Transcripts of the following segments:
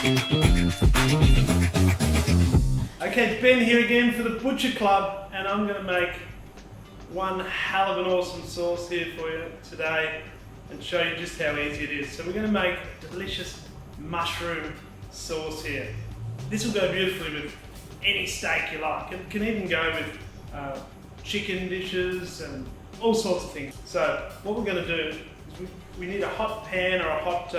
Okay, Ben here again for the Butcher Club, and I'm going to make one hell of an awesome sauce here for you today and show you just how easy it is. So we're going to make a delicious mushroom sauce here. This will go beautifully with any steak you like. It can even go with chicken dishes and all sorts of things. So what we're going to do is we need a hot pan or a hot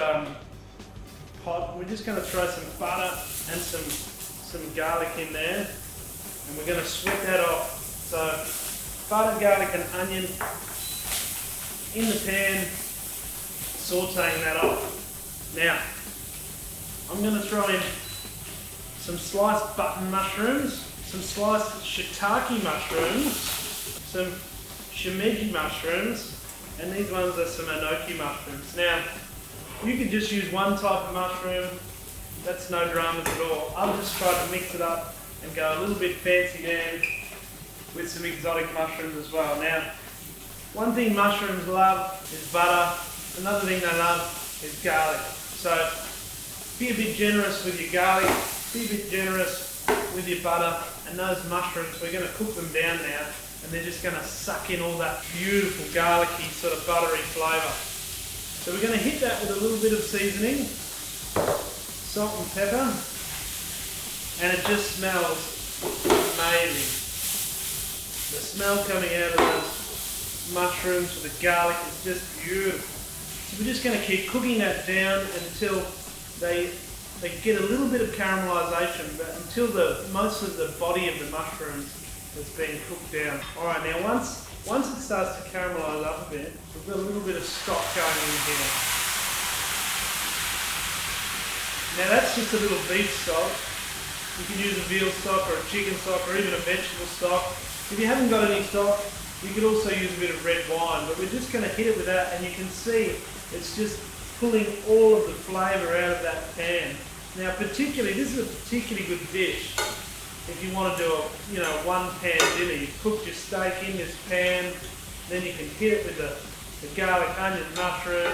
pot. We're just going to throw some butter and some garlic in there, and we're going to sweat that off. So butter, garlic and onion in the pan, sauteing that off. Now I'm going to throw in some sliced button mushrooms, some sliced shiitake mushrooms, some shimeji mushrooms, and these ones are some enoki mushrooms. Now you can just use one type of mushroom, that's no dramas at all. I've just tried to mix it up and go a little bit fancy Dan with some exotic mushrooms as well. Now, one thing mushrooms love is butter, another thing they love is garlic. So be a bit generous with your garlic, be a bit generous with your butter, and those mushrooms, we're going to cook them down now, and they're just going to suck in all that beautiful garlicky sort of buttery flavour. So we're going to hit that with a little bit of seasoning, salt and pepper, and it just smells amazing. The smell coming out of those mushrooms with the garlic is just beautiful. So we're just going to keep cooking that down until they get a little bit of caramelisation, but until most of the body of the mushrooms has been cooked down. Alright, now once it starts to caramelise up a bit, we've got a little bit of stock going in here. Now that's just a little beef stock. You can use a veal stock or a chicken stock or even a vegetable stock. If you haven't got any stock, you could also use a bit of red wine, but we're just going to hit it with that, and you can see it's just pulling all of the flavour out of that pan. Now particularly, this is a particularly good dish if you want to do a one pan dinner. You cook your steak in this pan, then you can hit it with the garlic, onion, mushroom,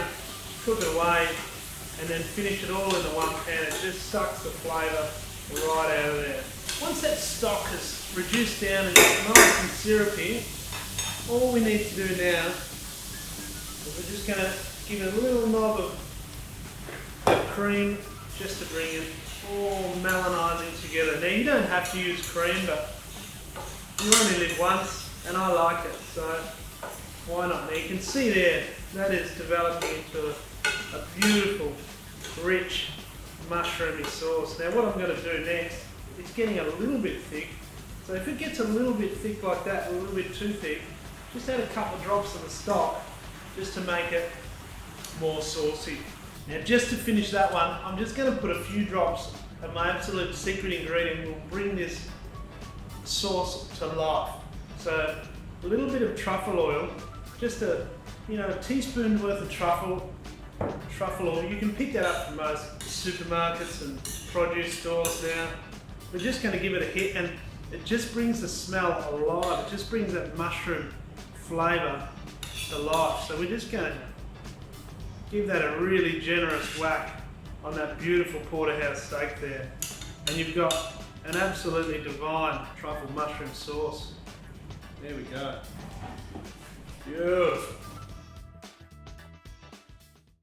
cook it away, and then finish it all in the one pan. It just sucks the flavour right out of there. Once that stock has reduced down and it's nice and syrupy, all we need to do now is we're just going to give it a little knob of cream just to bring it all melanising together. Now you don't have to use cream, but you only live once and I like it, so why not? Now you can see there, that is developing into a beautiful, rich, mushroomy sauce. Now what I'm going to do next, it's getting a little bit thick, so if it gets a little bit thick like that, a little bit too thick, just add a couple of drops of the stock just to make it more saucy. Now just to finish that one, I'm just going to put a few drops of my absolute secret ingredient will bring this sauce to life. So a little bit of truffle oil, just a teaspoon worth of truffle oil. You can pick that up from most supermarkets and produce stores now. We're just going to give it a hit, and it just brings the smell alive. It just brings that mushroom flavour to life. So we're just going to give that a really generous whack on that beautiful porterhouse steak there. And you've got an absolutely divine truffle mushroom sauce. There we go. Beautiful.